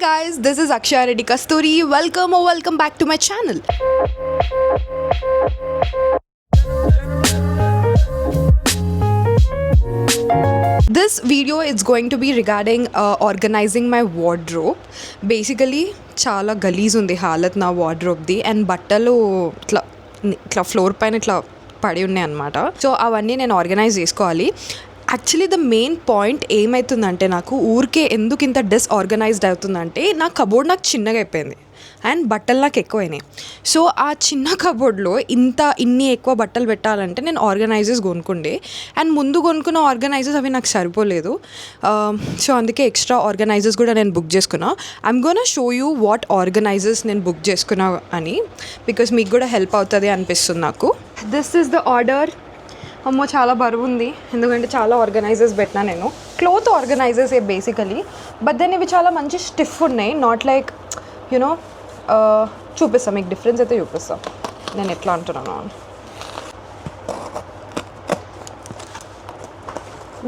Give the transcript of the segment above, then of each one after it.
guys, this is Akshaya Reddy Kasturi. Welcome back to my channel. This video is going to be regarding organizing my wardrobe. Basically, చాలా గలీజ్ ఉంది హాలత్ నా వార్డ్రోబ్ది and బట్టలు ఇట్లా floor పైన ఇట్లా పడి ఉన్నాయి అనమాట. సో అవన్నీ నేను ఆర్గనైజ్ చేసుకోవాలి. యాక్చువల్లీ ద మెయిన్ పాయింట్ ఏమవుతుందంటే నాకు ఊరికే ఎందుకు ఇంత డిస్ఆర్గనైజ్డ్ అవుతుందంటే నా కబోర్డ్ నాకు చిన్నగా అయిపోయింది అండ్ బట్టలు నాకు ఎక్కువైనాయి. సో ఆ చిన్న కబోర్డ్లో ఇన్ని ఎక్కువ బట్టలు పెట్టాలంటే నేను ఆర్గనైజర్స్ కొనుక్కుండే అండ్ ముందు కొనుక్కున్న ఆర్గనైజర్స్ అవి నాకు సరిపోలేదు. సో అందుకే ఎక్స్ట్రా ఆర్గనైజర్స్ కూడా నేను బుక్ చేసుకున్నా. I'm gonna show you what organisers నేను బుక్ చేసుకున్నా అని, బికాస్ మీకు కూడా హెల్ప్ అవుతుంది అనిపిస్తుంది నాకు. This is the order. అమ్మో చాలా బరువు ఉంది ఎందుకంటే చాలా ఆర్గనైజర్స్ పెట్టినా నేను. Cloth organisers basically, but then ఇవి చాలా మంచి స్టిఫ్ ఉన్నాయి, నాట్ లైక్ యునో. చూపిస్తాను మీకు, డిఫరెన్స్ అయితే చూపిస్తాను నేను ఎట్లా అంటున్నాను.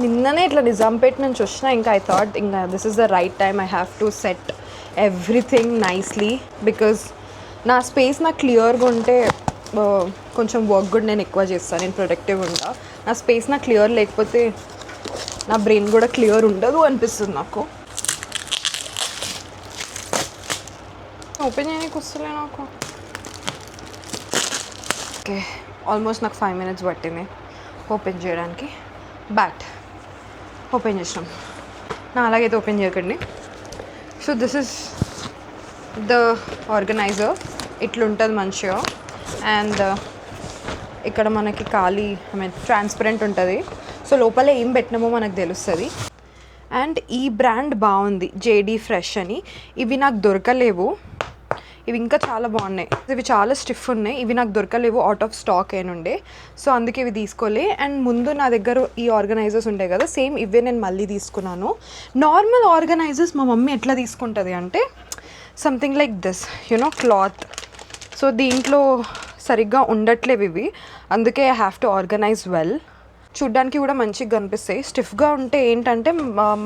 నిన్ననే ఇట్లా నిజాంపేట్ నుంచి వచ్చినా, ఇంకా ఐ థాట్ ఇంకా this is the right time, I have to set everything nicely, because నా స్పేస్ నాకు క్లియర్గా ఉంటే కొంచెం వర్క్ కూడా నేను ఎక్కువ చేస్తాను, నేను ప్రొడక్టివ్ ఉంటా. నా స్పేస్ నాకు క్లియర్ లేకపోతే నా బ్రెయిన్ కూడా క్లియర్ ఉండదు అనిపిస్తుంది నాకు. ఓపెన్ చేయడానికి వస్తలే నాకు. ఓకే, ఆల్మోస్ట్ నాకు 5 minutes పట్టింది ఓపెన్ చేయడానికి. బ్యాట్ ఓపెన్ చేసినాం. నా అలాగైతే ఓపెన్ చేయకండి. So this is the organiser. ఇట్లుంటుంది మంచిగా అండ్ ఇక్కడ మనకి ఖాళీ ట్రాన్స్పరెంట్ ఉంటుంది. సో లోపల ఏం పెట్టినామో మనకు తెలుస్తుంది. అండ్ ఈ బ్రాండ్ బాగుంది, జేడీ ఫ్రెష్ అని. ఇవి నాకు దొరకలేవు, ఇవి ఇంకా చాలా బాగున్నాయి. ఇవి చాలా స్టిఫ్ ఉన్నాయి, ఇవి నాకు దొరకలేవు, అవుట్ ఆఫ్ స్టాక్ అయినుండే. సో అందుకే ఇవి తీసుకోలే. అండ్ ముందు నా దగ్గర ఈ ఆర్గనైజర్స్ ఉంటాయి కదా, సేమ్ ఇవే నేను మళ్ళీ తీసుకున్నాను. నార్మల్ ఆర్గనైజర్స్ మా మమ్మీ ఎట్లా తీసుకుంటుంది అంటే something like this, you know, cloth. So దీంట్లో సరిగ్గా ఉండట్లేవు ఇవి, అందుకే I have to organise well. చూడ్డానికి కూడా మంచిగా కనిపిస్తాయి. స్టిఫ్గా ఉంటే ఏంటంటే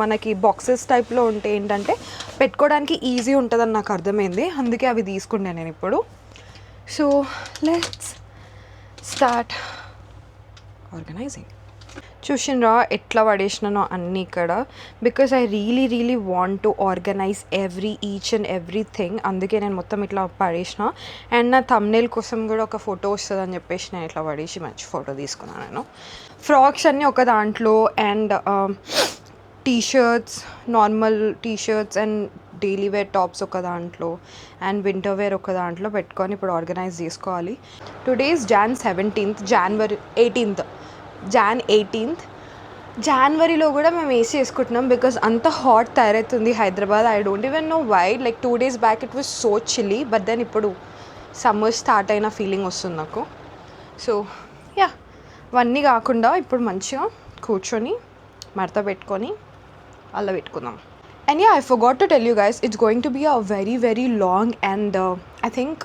మనకి బాక్సెస్ టైప్లో ఉంటే ఏంటంటే పెట్టుకోవడానికి ఈజీ ఉంటుందని నాకు అర్థమైంది, అందుకే అవి తీసుకున్నాను నేను ఇప్పుడు. So let's start organising. చూసినరా ఎట్లా పడేసినానో అన్నీ ఇక్కడ, because I really want to organise each and everything. అందుకే నేను మొత్తం ఇట్లా పడేసిన. అండ్ నా థంబ్నెయిల్ కోసం కూడా ఒక ఫోటో వస్తుంది అని చెప్పేసి నేను ఇట్లా పడేసి మంచి ఫోటో తీసుకున్నాను నేను. ఫ్రాక్స్ అన్నీ ఒక దాంట్లో and t-shirts, normal t-shirts and daily wear tops ఒక దాంట్లో అండ్ వింటర్ వేర్ ఒక దాంట్లో పెట్టుకొని ఇప్పుడు ఆర్గనైజ్ చేసుకోవాలి. Today's Jan 17th, Jan 18th. జనవరిలో కూడా మేము ఏసీ వేసుకుంటున్నాం బికాజ్ అంత హాట్ తయారవుతుంది Hyderabad. I don't even know why. Like 2 days back it was so chilly, but then ఇప్పుడు సమ్మర్ స్టార్ట్ అయిన ఫీలింగ్ వస్తుంది నాకు. సో యా, అవన్నీ కాకుండా ఇప్పుడు మంచిగా కూర్చొని మడత పెట్టుకొని అలా పెట్టుకుందాం. And yeah, I forgot to tell you guys, it's going to be a very long and I think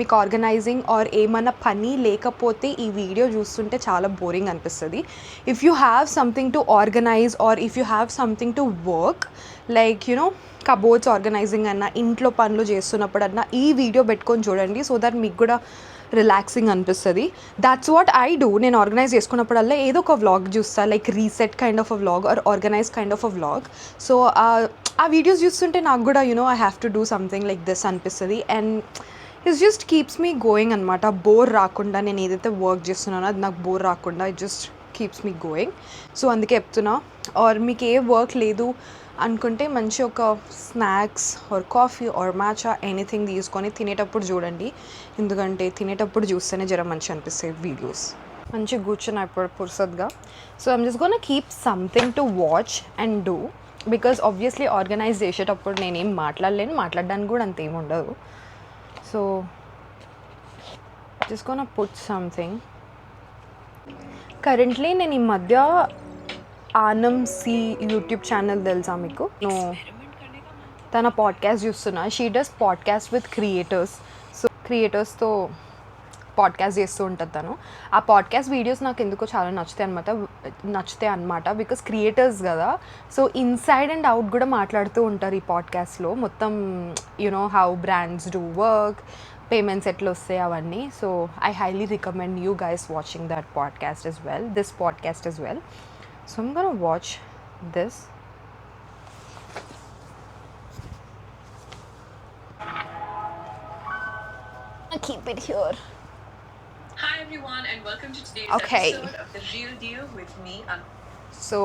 మీకు ఆర్గనైజింగ్ ఆర్ ఏమన్నా పని లేకపోతే ఈ వీడియో చూస్తుంటే చాలా బోరింగ్ అనిపిస్తుంది. If you have something to organise or if you have something to work, like you know cupboards organising అన్నా, ఇంట్లో పనులు చేస్తున్నప్పుడన్నా ఈ వీడియో పెట్టుకొని చూడండి, సో దట్ మీకు కూడా రిలాక్సింగ్ అనిపిస్తుంది. That's what I do. నేను ఆర్గనైజ్ చేసుకున్నప్పుడల్లా ఏదో ఒక వ్లాగ్ చూస్తాను, like reset kind of a vlog or organise kind of a vlog. So ఆ వీడియోస్ చూస్తుంటే నాకు కూడా you know I have to do something like this అనిపిస్తుంది. And it's just keeps me going అనమాట. బోర్ రాకుండా, నేను ఏదైతే వర్క్ చేస్తున్నానో అది నాకు బోర్ రాకుండా it just keeps me going. So అందుకే చెప్తున్నా. ఆర్ మీకు ఏ వర్క్ లేదు అనుకుంటే మంచి ఒక snacks or coffee or matcha anything తీసుకొని తినేటప్పుడు చూడండి, ఎందుకంటే తినేటప్పుడు చూస్తేనే జర మంచిగా అనిపిస్తాయి వీడియోస్. మంచిగా కూర్చున్నా ఇప్పుడు పుర్సద్గా. So I'm just gonna keep something to watch and do, because obviously organise చేసేటప్పుడు నేనేం మాట్లాడడానికి కూడా అంత ఏమి ఉండదు. So just gonna put something. Currently నేను ఈ మధ్య ఆనం సి యూట్యూబ్ ఛానల్ తెలుసా మీకు? తన పాడ్కాస్ట్ చూస్తున్నా. She does podcast with creators. So క్రియేటర్స్తో పాడ్కాస్ట్ చేస్తూ ఉంటుంది తను. ఆ పాడ్కాస్ట్ వీడియోస్ నాకు ఎందుకో చాలా నచ్చుతాయి అనమాట బికాస్ క్రియేటర్స్ కదా. సో ఇన్సైడ్ అండ్ అవుట్ కూడా మాట్లాడుతూ ఉంటారు ఈ పాడ్కాస్ట్లో. మొత్తం how brands do work, payments ఎట్లా వస్తాయి అవన్నీ. So I highly recommend you guys watching that podcast as well, this podcast as well. So I'm gonna watch this. I'll keep it here. Hi everyone and welcome to today's Okay. episode of The Real Deal with me. So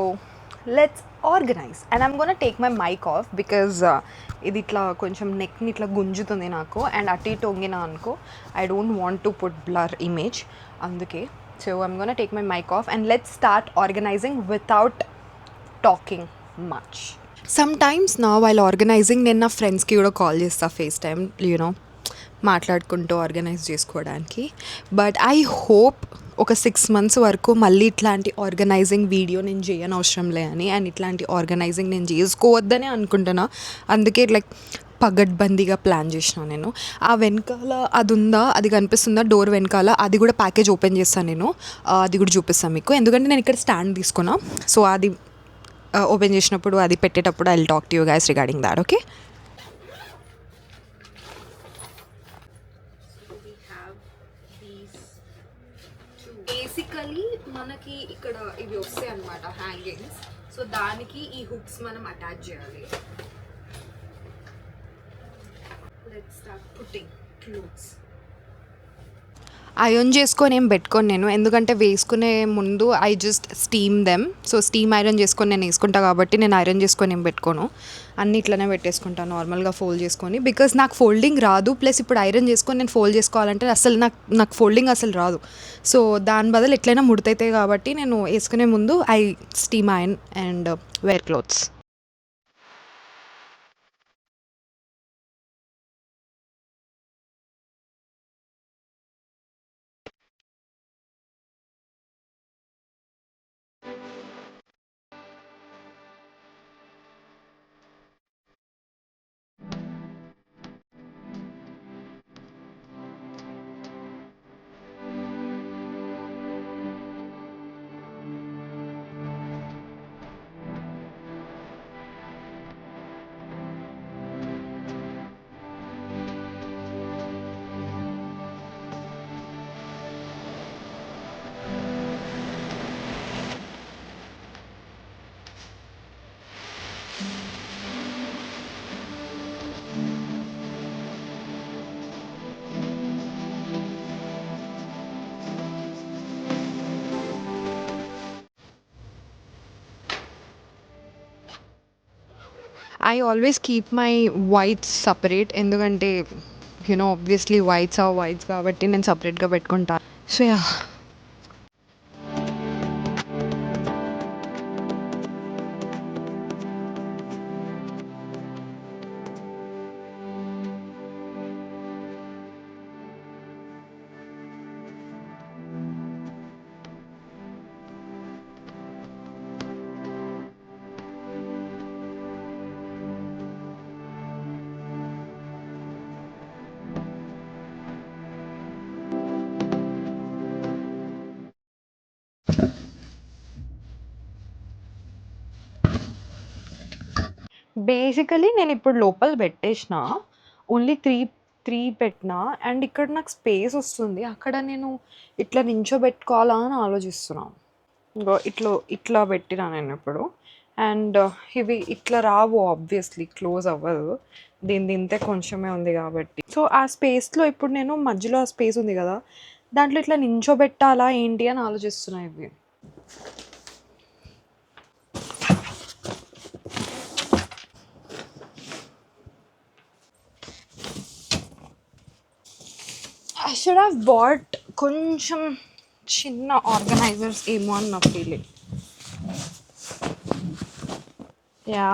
let's organize and I'm gonna take my mic off because ఇది ఇట్లా కొంచెం నెక్ని ఇట్లా గుంజుతుంది నాకు, and అటు ఇటు వంగినా అనుకో I don't want to put blur image, అందుకే. So I'm gonna take my mic off and let's start organising without talking much. Sometimes నా వైల్ ఆర్గనైజింగ్ నేను నా ఫ్రెండ్స్కి కూడా కాల్ చేస్తాను ఫేస్ టైం మాట్లాడుకుంటూ ఆర్గనైజ్ చేసుకోవడానికి. బట్ ఐ హోప్ ఒక 6 months వరకు మళ్ళీ ఇట్లాంటి ఆర్గనైజింగ్ వీడియో నేను చేయని అవసరం లే అని, అండ్ ఇట్లాంటి ఆర్గనైజింగ్ నేను చేసుకోవద్దనే అనుకుంటున్నా. అందుకే లైక్ పగడ్బందీగా ప్లాన్ చేసిన నేను. ఆ వెనకాల అది ఉందా, అది కనిపిస్తుందా డోర్ వెనకాల, అది కూడా ప్యాకేజ్ ఓపెన్ చేస్తాను నేను, అది కూడా చూపిస్తాను మీకు. ఎందుకంటే నేను ఇక్కడ స్టాండ్ తీసుకున్నా, సో అది ఓపెన్ చేసినప్పుడు అది పెట్టేటప్పుడు I will talk to you guys regarding that. Okay. Basically మనకి ఇక్కడ ఇవి వస్తాయి అన్నమాట హ్యాంగింగ్స్. సో దానికి ఈ హుక్స్ మనం అటాచ్ చేయాలి. Let's start putting clothes. Iron చేసుకొని ఏం పెట్టుకోను నేను, ఎందుకంటే వేసుకునే ముందు I just steam them. So steam iron చేసుకొని నేను వేసుకుంటా కాబట్టి నేను ఐరన్ చేసుకొని ఏం పెట్టుకోను, అన్నీ ఇట్లనే పెట్టేసుకుంటాను నార్మల్గా ఫోల్డ్ చేసుకొని. బికాస్ నాకు ఫోల్డింగ్ రాదు, ప్లస్ ఇప్పుడు ఐరన్ చేసుకొని నేను ఫోల్డ్ చేసుకోవాలంటే అసలు నాకు ఫోల్డింగ్ అసలు రాదు. సో దాని బదులు ఎట్లయినా ముడతవుతాయి కాబట్టి నేను వేసుకునే ముందు I steam iron and wear clothes. I always keep my whites separate, ఎందుకంటే ఆబ్వియస్లీ వైట్స్ ఆర్ వైట్స్ కాబట్టి నేను సపరేట్గా పెట్టుకుంటాను. So yeah. బేసికలీ నేను ఇప్పుడు లోపల పెట్టేసిన, ఓన్లీ త్రీ పెట్టినా, అండ్ ఇక్కడ నాకు స్పేస్ వస్తుంది. అక్కడ నేను ఇట్లా నించోబెట్టుకోవాలా అని ఆలోచిస్తున్నాను. ఇంకో ఇట్లా పెట్టినా నేను ఇప్పుడు. అండ్ ఇవి ఇట్లా రావు, ఆబ్వియస్లీ క్లోజ్ అవ్వదు, దీంతే కొంచెమే ఉంది కాబట్టి. సో ఆ స్పేస్లో ఇప్పుడు నేను మధ్యలో ఆ స్పేస్ ఉంది కదా, దాంట్లో ఇట్లా నించోబెట్టాలా ఏంటి అని ఆలోచిస్తున్నా. ఇవి ఐ షుడ్ హ్యావ్ బాట్ కొంచెం చిన్న ఆర్గనైజర్స్ ఏమో అని నా ఫీలింగ్. యా,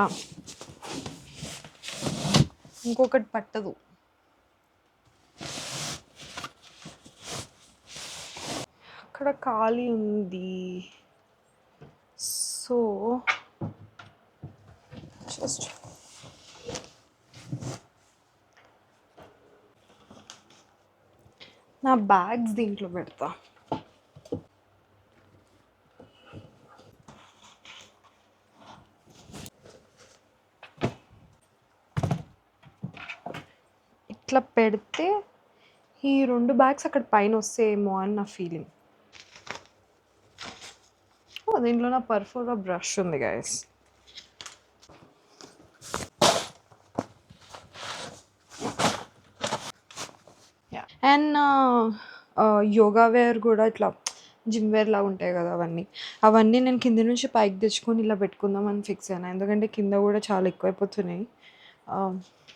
ఇంకొకటి పట్టదు. అక్కడ ఖాళీ ఉంది, సో జస్ట్ నా బ్యాగ్స్ దీంట్లో పెడతా. ఇట్లా పెడితే ఈ 2 బ్యాగ్స్ అక్కడ పైన వస్తాయేమో అని నా ఫీలింగ్. దీంట్లో నా పర్ఫోరా బ్రష్ ఉంది గైస్. అండ్ యోగా వేర్ కూడా ఇట్లా జిమ్ వేర్ లాగా ఉంటాయి కదా, అవన్నీ నేను కింద నుంచి పైకి తెచ్చుకొని ఇలా పెట్టుకుందామని ఫిక్స్ అయినా. ఎందుకంటే కింద కూడా చాలా ఎక్కువైపోతున్నాయి.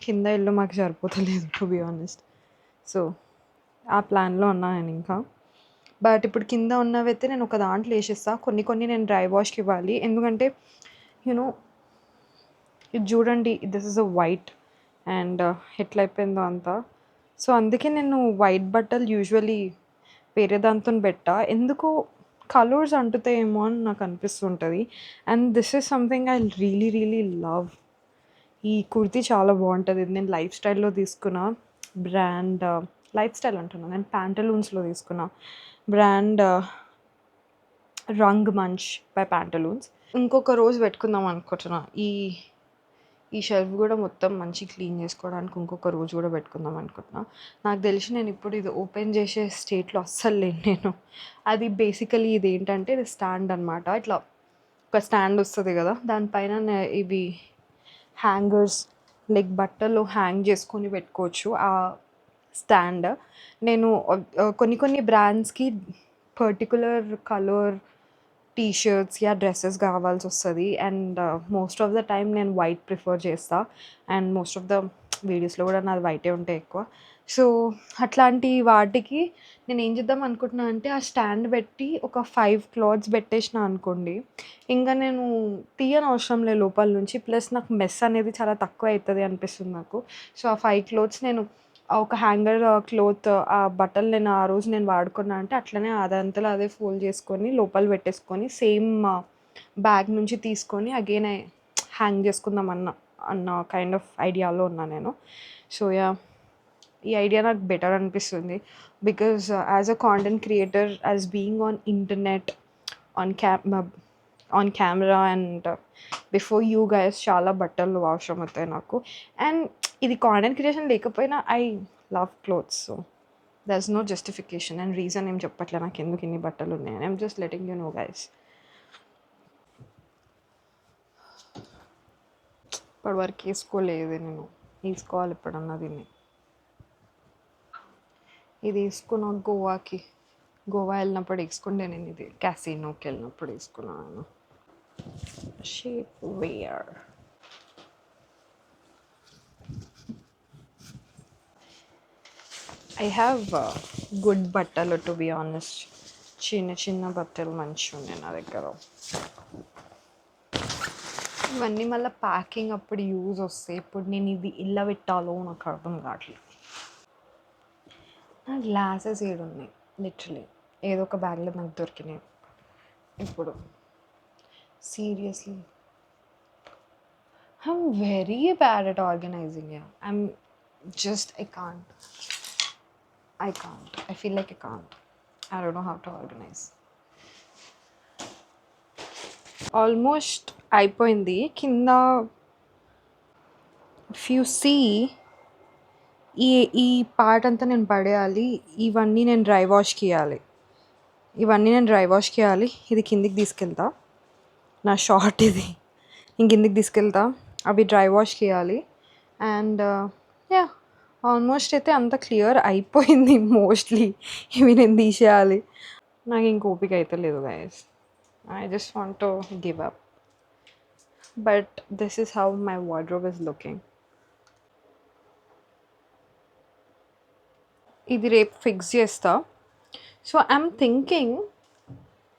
కింద ఇల్లు మాకు సరిపోతలేదు టు బి ఆనెస్ట్. సో ఆ ప్లాన్లో ఉన్నా నేను ఇంకా. బట్ ఇప్పుడు కింద ఉన్నవైతే నేను ఒక దాంట్లో వేసేస్తా. కొన్ని నేను డ్రై వాష్కి ఇవ్వాలి. ఎందుకంటే యూనో ఇది చూడండి, this is a white and ఎట్లా అయిపోయిందో అంతా. సో అందుకే నేను వైట్ బట్టలు యూజువలీ వేరే దాంతో పెట్టా. ఎందుకో కలర్స్ అంటుతాయేమో అని నాకు అనిపిస్తుంటుంది. And this is something I really really love. ఈ కుర్తీ చాలా బాగుంటుంది. ఇది నేను లైఫ్ స్టైల్లో తీసుకున్న బ్రాండ్, లైఫ్ స్టైల్ అంటున్నాను, నేను ప్యాంటలూన్స్లో తీసుకున్న brand Rang Manch by Pantaloons. ఇంకొక రోజు పెట్టుకుందాం అనుకుంటున్నా. ఈ షెల్ఫ్ కూడా మొత్తం మంచి క్లీన్ చేసుకోవడానికి ఇంకొక రోజు కూడా పెట్టుకుందాం అనుకుంటున్నా. నాకు తెలిసి నేను ఇప్పుడు ఇది ఓపెన్ చేసే స్టేట్లో అస్సలు లేను నేను. అది బేసికలీ ఇది ఏంటంటే ఇది స్టాండ్ అనమాట. ఇట్లా ఒక స్టాండ్ వస్తుంది కదా, దానిపైన ఇవి హ్యాంగర్స్ లైక్ బట్టలు హ్యాంగ్ చేసుకొని పెట్టుకోవచ్చు ఆ స్టాండ్. నేను కొన్ని బ్రాండ్స్కి particular colour T shirts yeah dresses కావాల్సి వస్తుంది. And most of the time నేను వైట్ ప్రిఫర్ చేస్తా. అండ్ మోస్ట్ ఆఫ్ ద వీడియోస్లో కూడా నాది వైటే ఉంటాయి ఎక్కువ. సో అట్లాంటి వాటికి నేను ఏం చేద్దాం అనుకుంటున్నా అంటే ఆ స్టాండ్ పెట్టి ఒక 5 క్లాత్స్ పెట్టేసిన అనుకోండి, ఇంకా నేను తీయని అవసరం లేదు లోపల నుంచి. ప్లస్ నాకు మెస్ అనేది చాలా తక్కువ అవుతుంది అనిపిస్తుంది నాకు. సో ఆ 5 క్లాత్స్ నేను ఒక హ్యాంగర్ క్లోత్ ఆ బట్టలు నేను ఆ రోజు నేను వాడుకున్నా అంటే అట్లనే అదంతలో అదే ఫోల్డ్ చేసుకొని లోపల పెట్టేసుకొని సేమ్ బ్యాగ్ నుంచి తీసుకొని అగైన్ హ్యాంగ్ చేసుకుందాం అన్న కైండ్ ఆఫ్ ఐడియాలో ఉన్నా నేను. సో యా, ఈ ఐడియా నాకు బెటర్ అనిపిస్తుంది. Because as a content creator, as being on internet, on camera and before you guys చాలా బట్టలు అవసరం అవుతాయి నాకు. అండ్ ఇది కాంటెంట్ క్రియేషన్ లేకపోయినా I love clothes. So there is no justification and reason ఏం చెప్పట్లే నాకు ఎందుకు ఇన్ని బట్టలు ఉన్నాయి. I'm just letting you know guys. ఇప్పటివరకు వేసుకోలేదు నేను, వేసుకోవాలి ఇప్పుడన్నా దీన్ని. ఇది వేసుకున్నా గోవా వెళ్ళినప్పుడు వేసుకుంటే, నేను ఇది క్యాసినోకి వెళ్ళినప్పుడు వేసుకున్నాను. Shape where I have good బట్టలు టు బి ఆనెస్ట్. చిన్న బట్టలు మంచిగా ఉన్నాయి నా దగ్గర. ఇవన్నీ మళ్ళీ ప్యాకింగ్ అప్పుడు యూజ్ వస్తాయి. ఇప్పుడు నేను ఇది ఇలా పెట్టాలో నాకు అర్థం కావట్లేదు. నా గ్లాసెస్ ఏడున్నాయి లిటరలీ ఏదో ఒక బ్యాగ్లో నాకు దొరికినాయి ఇప్పుడు. Seriously I'm very bad at organising. I'm just I can't. I feel like I can't. I don't know how to organize. Almost అయిపోయింది కింద. ఇఫ్ యూ సీ ఈ పార్ట్ అంతా నేను పడేయాలి. ఇవన్నీ నేను డ్రై వాష్కి ఇవ్వాలి. ఇది కిందికి తీసుకెళ్తా. నా షార్ట్ ఇది నేను కిందికి తీసుకెళ్తా. అవి డ్రై వాష్కి ఇవ్వాలి. అండ్ యా, ఆల్మోస్ట్ అయితే అంత క్లియర్ అయిపోయింది మోస్ట్లీ. ఇవి నేను తీసేయాలి. నాకు ఇంక ఓపిక అయితే లేదు guys. I just want to give up. But this is how my wardrobe is looking. ఇది రేపు ఫిక్స్ చేస్తా. సో ఐఎమ్ థింకింగ్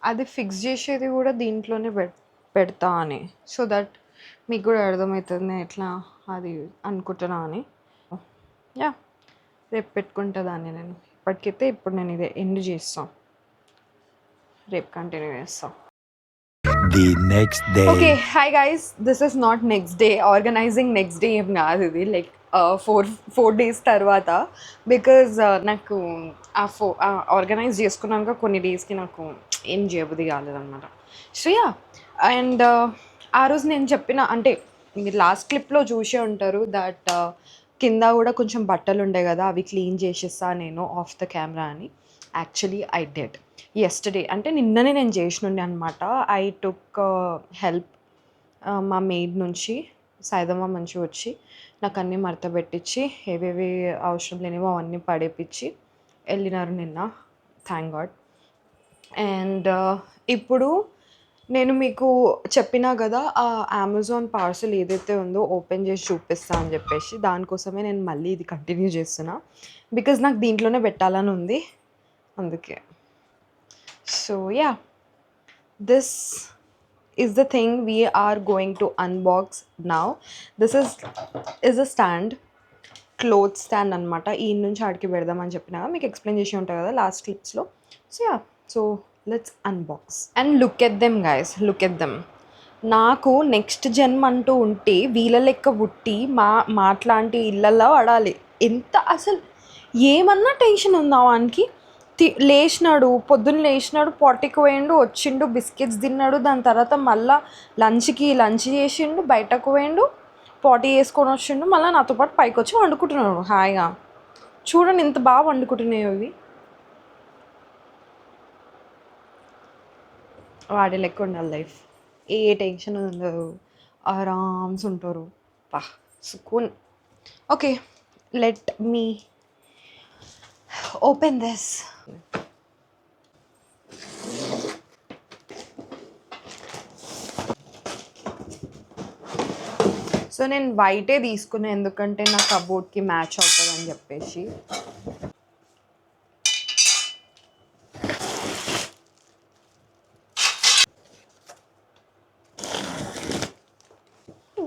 అది ఫిక్స్ చేసేది కూడా దీంట్లోనే పెడతా అని, సో దట్ మీకు కూడా అర్థమవుతుంది నేను ఎట్లా అది అనుకుంటున్నా అని. యా, రేపు పెట్టుకుంటా దాన్ని నేను. ఇప్పటికైతే ఇప్పుడు నేను ఇది ఎండ్ చేస్తాను, రేపు కంటిన్యూ చేస్తాను. The next day. Okay, hi guys, this is not next day. Organizing next day ఏం కాదు ఇది. లైక్ ఫోర్ డేస్ తర్వాత. బికాజ్ నాకు ఆర్గనైజ్ చేసుకున్నాక కొన్ని డేస్కి నాకు ఏం చేయబుద్ధి కాలేదన్నమాట. సో యా, అండ్ ఆ రోజు నేను చెప్పిన, అంటే మీరు లాస్ట్ క్లిప్లో చూసే ఉంటారు దట్ కింద కూడా కొంచెం బట్టలు ఉండే కదా, అవి క్లీన్ చేసేస్తా నేను ఆఫ్ ద కెమెరా అని. యాక్చువల్లీ ఐ డెడ్ ఎస్టర్డే, అంటే నిన్ననే నేను చేసినుండే అనమాట. ఐ టుక్ హెల్ప్ మా మెయిడ్ నుంచి. సైదమ్మ మంచిగా వచ్చి నాకు అన్నీ మడత పెట్టించి ఏవేవి అవసరం లేనివో అవన్నీ పడేపించి వెళ్ళినారు నిన్న, థ్యాంక్ గాడ్. అండ్ ఇప్పుడు నేను మీకు చెప్పినా కదా ఆ అమెజాన్ పార్సల్ ఏదైతే ఉందో ఓపెన్ చేసి చూపిస్తా అని చెప్పేసి, దానికోసమే నేను మళ్ళీ ఇది కంటిన్యూ చేస్తున్నా. బికాజ్ నాకు దీంట్లోనే పెట్టాలని ఉంది, అందుకే. So yeah, this is the thing we are going to unbox now. This is a stand, cloth stand అనమాట. ఈ నుంచి ఆడికి పెడదామని చెప్పినా మీకు ఎక్స్ప్లెయిన్ చేసి ఉంటాయి కదా లాస్ట్ క్లిప్స్లో. So yeah, so let's unbox and look at them guys, look at them. నాకు నెక్స్ట్ జన్మ అంటూ ఉంటే వీళ్ళ లెక్క పుట్టి మాట్లాంటి ఇళ్ళల్లో పడాలి. ఎంత అసలు ఏమన్నా టెన్షన్ ఉందా వానికి? లేచినాడు, పొద్దున్న లేచినాడు, పొట్టికి పోయిండు, వచ్చిండు, బిస్కెట్స్ తిన్నాడు, దాని తర్వాత మళ్ళీ లంచ్ చేసిండు, బయటకు పోయిండు, పాటీ వేసుకొని వచ్చిండు, మళ్ళీ నాతో పాటు పైకి వచ్చి వండుకుంటున్నాడు హాయిగా. చూడండి ఎంత బాగా వండుకుంటున్నాయి అవి. వాడి లెక్క ఉండాలి లైఫ్, ఏ టెన్షన్ ఉండదు, ఆరామ్స్ ఉంటారు, పా సుకూన్. Okay, let me open this. So నేను వైటే తీసుకున్నాను ఎందుకంటే నా కబోర్డ్కి మ్యాచ్ అవుతుంది అని చెప్పేసి.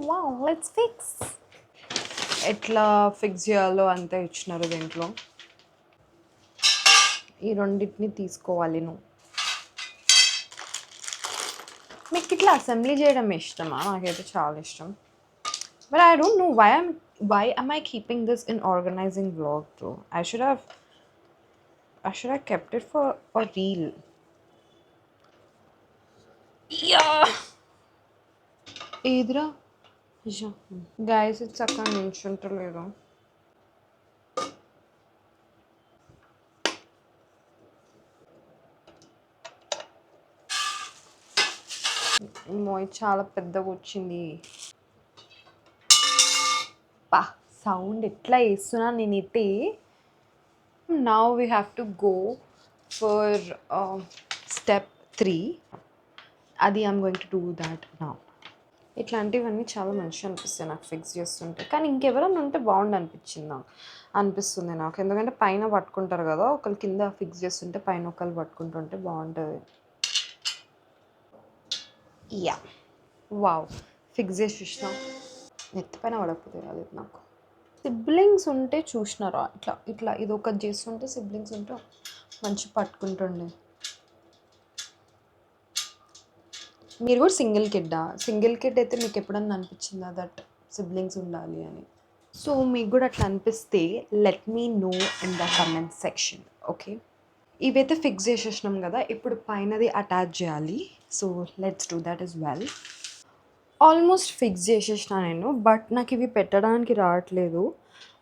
Wow, let's fix. ఎట్లా ఫిక్స్ చేయాలో అంతే ఇచ్చినారు దీంట్లో. ఈ రెండింటిని తీసుకోవాలి నువ్వు. మీకు ఇట్లా అసెంబ్లీ చేయడం ఇష్టమా? నాకైతే చాలా ఇష్టం. But I don't know why am I keeping this in organizing vlog though? I should have kept it for a reel. Yeah. Edra. Yeah. Guys, it's a convention to ledo. మోయ్ చాలా పెద్దగా వచ్చింది. పా sound ఎట్లా వేస్తున్నా నేనైతే. Now we have to go for step 3. అది I'm going to do that now. ఇట్లాంటివన్నీ చాలా మంచిగా అనిపిస్తాయి నాకు ఫిక్స్ చేస్తుంటే, కానీ ఇంకెవరన్నా ఉంటే బాగుండు అనిపిస్తుంది నాకు. ఎందుకంటే పైన పట్టుకుంటారు కదా, ఒకళ్ళు కింద ఫిక్స్ చేస్తుంటే పైన ఒకళ్ళు పట్టుకుంటుంటే బాగుంటుంది. యా, వావ్, ఫిక్స్ చేసి చూసినా ఎత్తిపైన పడకపోతే రాలేదు నాకు. సిబ్లింగ్స్ ఉంటే చూసినారా ఇట్లా ఇట్లా ఇది ఒకటి చేస్తుంటే, సిబ్లింగ్స్ ఉంటే మంచి పట్టుకుంటుండే. మీరు కూడా సింగిల్ కిడ్ అయితే మీకు ఎప్పుడన్నా అనిపించిందా దట్ సిబ్లింగ్స్ ఉండాలి అని? సో మీకు కూడా అట్లా అనిపిస్తే let me know in the comment section. Okay, ఇవైతే ఫిక్స్ చేసేసినాం కదా, ఇప్పుడు పైనది అటాచ్ చేయాలి. So let's do that as well. Almost fix చేసేసిన నేను, బట్ నాకు ఇవి పెట్టడానికి రావట్లేదు.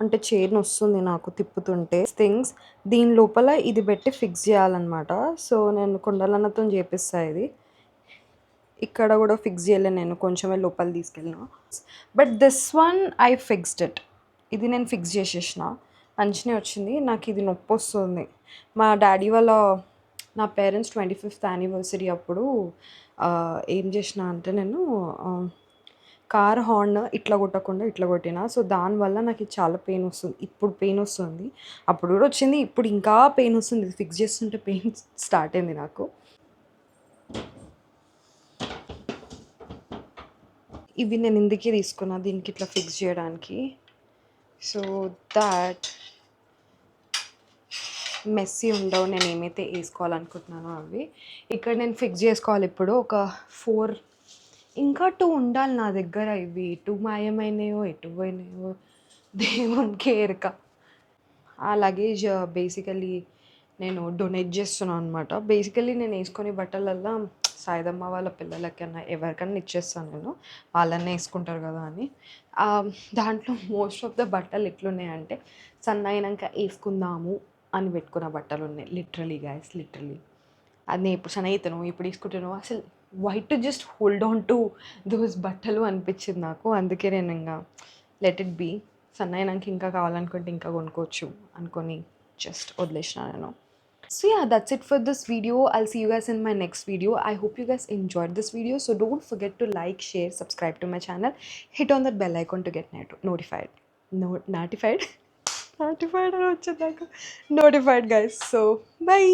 అంటే చైన్ వస్తుంది నాకు తిప్పుతుంటే థింగ్స్. దీని లోపల ఇది పెట్టి ఫిక్స్ చేయాలన్నమాట. సో నేను కుండలన్నతో చేపిస్తా. ఇది ఇక్కడ కూడా ఫిక్స్ చేయలేను నేను, కొంచెమే లోపల తీసుకెళ్ళిన. But this one I fixed it. ఇది నేను ఫిక్స్ చేసేసిన, మంచిగా వచ్చింది. నాకు ఇది నొప్పి వస్తుంది. మా డాడీ వాళ్ళ నా పేరెంట్స్ 25th యానివర్సరీ అప్పుడు ఏం చేసిన అంటే నేను కార్ హార్న్ ఇట్లా కొట్టకుండా ఇట్లా కొట్టిన. సో దానివల్ల నాకు చాలా పెయిన్ వస్తుంది. ఇప్పుడు పెయిన్ వస్తుంది, అప్పుడు కూడా వచ్చింది, ఇప్పుడు ఇంకా పెయిన్ వస్తుంది. ఇది ఫిక్స్ చేస్తుంటే పెయిన్ స్టార్ట్ అయింది నాకు. ఇవి నేను ఇందుకే తీసుకున్నా, దీనికి ఇట్లా ఫిక్స్ చేయడానికి. సో దాట్ మెస్సీ ఉండవు నేను ఏమైతే వేసుకోవాలనుకుంటున్నానో అవి. ఇక్కడ నేను ఫిక్స్ చేసుకోవాలి ఇప్పుడు ఒక 4, ఇంకా 2 ఉండాలి నా దగ్గర. ఇవి ఎటు మాయమైనాయో ఎటు పోయినాయో దేవునికి ఎరుక. ఆ లగేజ్ బేసికలీ నేను డొనేట్ చేస్తున్నాను అనమాట. బేసికలీ నేను వేసుకునే బట్టలల్లా సాయిదమ్మ వాళ్ళ పిల్లలకన్నా ఎవరికన్నా ఇచ్చేస్తాను నేను, వాళ్ళనే వేసుకుంటారు కదా అని. దాంట్లో మోస్ట్ ఆఫ్ ద బట్టలు ఎట్లున్నాయంటే సన్నయినాక వేసుకుందాము అని పెట్టుకున్న బట్టలు ఉన్నాయి. లిటరలీ గైస్, లిటరలీ అది నేను ఇప్పుడు సన్నయితాను ఇప్పుడు వేసుకుంటాను అసలు why to just hold on to those బట్టలు అనిపించింది నాకు. అందుకే నేను ఇంకా లెట్ ఇట్ బీ, సన్నయినాక ఇంకా కావాలనుకుంటే ఇంకా కొనుక్కోవచ్చు అనుకొని జస్ట్ వదిలేసిన నేను. So yeah, that's it for this video. I'll see you guys in my next video. I hope you guys enjoyed this video. So don't forget to like, share, subscribe to my channel. Hit on that bell icon to get notified. Notified? Notified or notified guys. So bye.